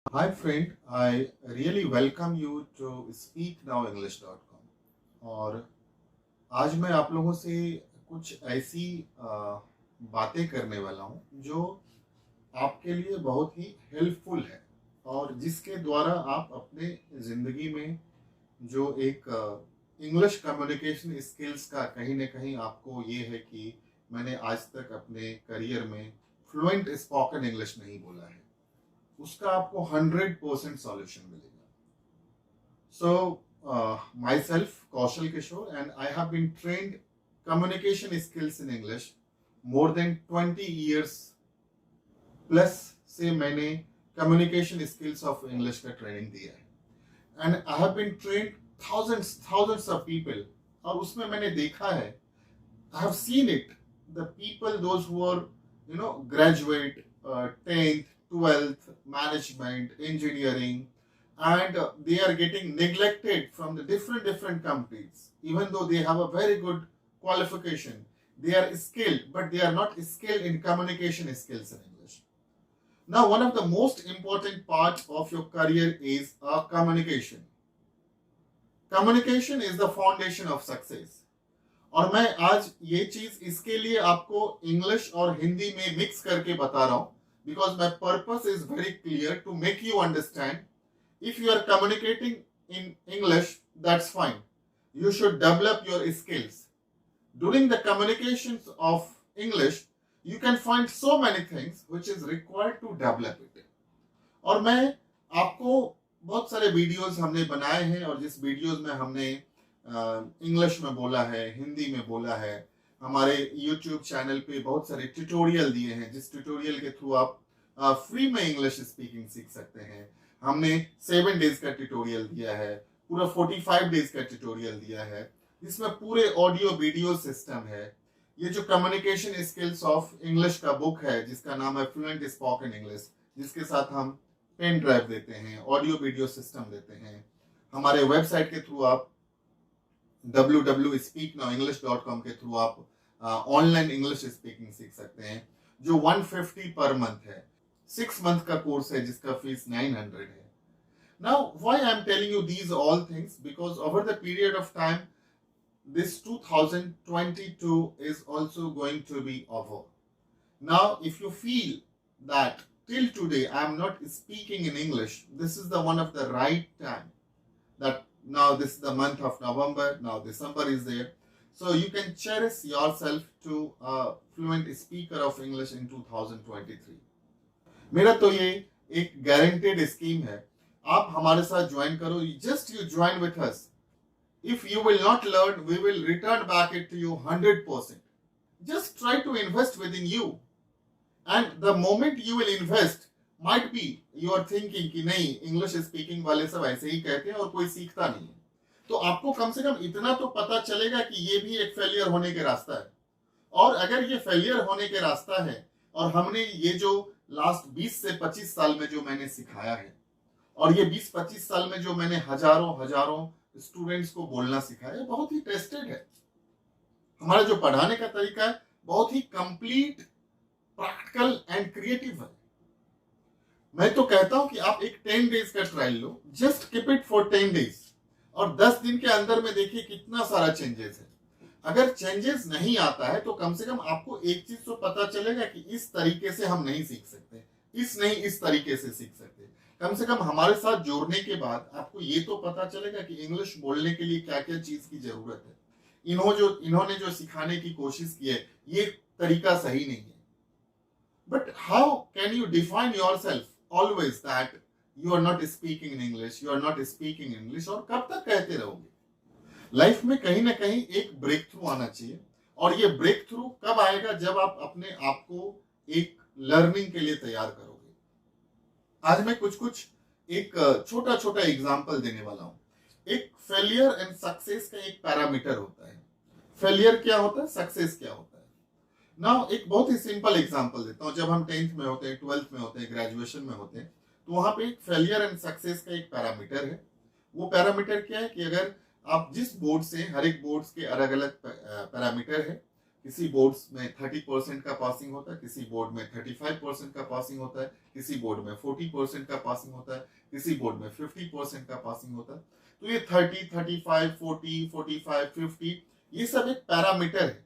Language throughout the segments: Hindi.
Hi friend, I really welcome you to speaknowenglish.com और आज मैं आप लोगों से कुछ ऐसी बातें करने वाला हूँ जो आपके लिए बहुत ही हेल्पफुल है और जिसके द्वारा आप अपने ज़िंदगी में जो एक इंग्लिश कम्युनिकेशन स्किल्स का कहीं ना कहीं आपको ये है कि मैंने आज तक अपने करियर में फ्लुएंट स्पोकन इंग्लिश नहीं बोला है, उसका आपको 100% सॉल्यूशन मिलेगा. So, myself, Kaushal Kishore, and I have been trained communication skills in English more than 20 years plus से मैंने communication skills of English का ट्रेनिंग दिया है. And I have been trained thousands of people और उसमें मैंने देखा है, I have seen it, the people, those who are, graduate, 10th, 12th, management, engineering, and they are getting neglected from the different companies, even though they have a very good qualification. They are skilled, but they are not skilled in communication skills in English. Now, one of the most important parts of your career is communication. Communication is the foundation of success. और मैं आज ये चीज इसके लिए आपको इंग्लिश और हिंदी में मिक्स करके बता रहा हूं because my purpose is very clear to make you understand. If you are communicating in English, that's fine. You should develop your skills. During the communications of English, you can find so many things which is required to develop it. और मैं आपको बहुत सारे वीडियोस हमने बनाए हैं और जिस वीडियोस में हमने इंग्लिश में बोला है, हिंदी में बोला है, हमारे यूट्यूब चैनल पे बहुत सारे ट्यूटोरियल दिए हैं जिस ट्यूटोरियल के थ्रू आप फ्री में इंग्लिश स्पीकिंग सीख सकते हैं. हमने 7 डेज का ट्यूटोरियल दिया है, पूरा 45 डेज का ट्यूटोरियल दिया है जिसमें पूरे ऑडियो वीडियो सिस्टम है. ये जो कम्युनिकेशन स्किल्स ऑफ इंग्लिश का बुक है जिसका नाम है फ्लुएंट स्पोकन इंग्लिश, जिसके साथ हम पेन ड्राइव देते हैं, ऑडियो वीडियो सिस्टम देते हैं. हमारे वेबसाइट के थ्रू आप www.speaknowenglish.com के थ्रू आप ऑनलाइन इंग्लिश स्पीकिंग सीख सकते हैं जो 150 पर मंथ है. 6 मंथ का कोर्स है जिसका फीस 900 है. Now, why I am telling you these all things? Because over the period of time, this 2022 is also going to be over. Now, if you feel that till today I am not speaking in English, this is the one of the right time. That now this is the month of November, now December is there. So you can cherish yourself to a fluent speaker of English in 2023. मेरा तो ये एक गारंटेड स्कीम है. आप हमारे साथ ज्वाइन करो. Just you join with us. If you will not learn, we will return back it to you 100%. Just try to invest within you. And the moment you will invest, might be you are thinking कि नहीं, इंग्लिश स्पीकिंग वाले सब ऐसे ही कहते हैं और कोई सीखता नहीं है. तो आपको कम से कम इतना तो पता चलेगा कि ये भी एक फेलियर होने के रास्ता है. और अगर ये फेलियर होने के रास्ता है और हमने ये जो लास्ट 20 से 25 साल में जो मैंने सिखाया है और ये 20-25 साल में जो मैंने हजारों स्टूडेंट्स को बोलना सिखाया है, बहुत ही टेस्टेड है. हमारा जो पढ़ाने का तरीका है बहुत ही कंप्लीट, प्रैक्टिकल एंड क्रिएटिव है. मैं तो कहता हूं कि आप एक 10 डेज का trial low. Just keep it for 10 days और 10 दिन के अंदर में देखिए कितना सारा चेंजेस है. अगर चेंजेस नहीं आता है तो कम से कम आपको एक चीज तो पता चलेगा कि इस तरीके से हम नहीं सीख सकते, इस तरीके से सीख सकते. कम से कम हमारे साथ जोड़ने के बाद आपको ये तो पता चलेगा कि इंग्लिश बोलने के लिए क्या क्या चीज की जरूरत है. इन्होंने जो सिखाने की कोशिश की है ये तरीका सही नहीं है. But how can you define yourself always that you are not speaking in English, you are not speaking English, और कब तक कहते रहोगे? लाइफ में कहीं ना कहीं एक ब्रेक थ्रू आना चाहिए. और ये ब्रेक थ्रू कब आएगा? जब आप अपने आप को एक लर्निंग के लिए तैयार करोगे. आज मैं कुछ एक छोटा एग्जांपल देने वाला हूं. एक फेलियर एंड सक्सेस का एक पैरामीटर होता है. फेलियर क्या होता है, सक्सेस क्या होता है. नाउ एक बहुत ही सिंपल एग्जांपल देता हूं. जब हम 10th में होते हैं, 12th में होते हैं, ग्रेजुएशन में होते हैं, तो वहां पे एक फेलियर एंड सक्सेस का एक पैरामीटर है. वो पैरामीटर क्या है कि अगर आप जिस बोर्ड से, हर एक बोर्ड के अलग अलग पैरामीटर है, किसी बोर्ड्स में 30% का पासिंग होता है, किसी बोर्ड में 35% का पासिंग होता है, किसी बोर्ड में 40% का पासिंग होता है, किसी बोर्ड में 50% का पासिंग होता है। तो ये 30, 35, 40, 45, 50 ये सब एक पैरामीटर है,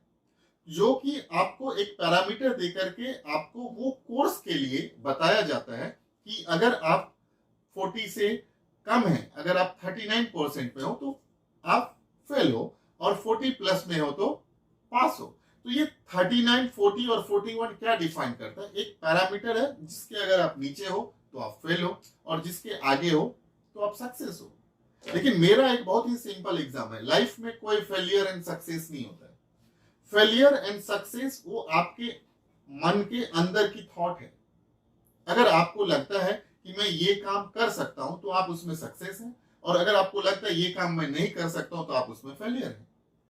जो कि आपको एक पैरामीटर देकर के आपको वो कोर्स के लिए बताया जाता है कि अगर आप 40 से कम है, अगर आप 39% में हो तो आप फेल हो, और 40 प्लस में हो तो पास हो। तो ये 39, 40 और 41 क्या डिफाइन करता है? एक पैरामीटर है जिसके अगर आप नीचे हो तो आप फेल हो, और जिसके आगे हो तो आप सक्सेस हो। लेकिन मेरा एक बहुत ही सिंपल एग्जाम है, लाइफ में कोई फेलियर एंड सक्सेस नहीं होता है। फेलियर एंड सक्सेस वो आपके मन के अंदर की थॉट है। अगर आपको लगता है कि मैं ये काम कर सकता हूं तो आप उसमें सक्सेस हैं, और अगर आपको लगता है ये काम मैं नहीं कर सकता हूं तो आप उसमें फेलियर हैं।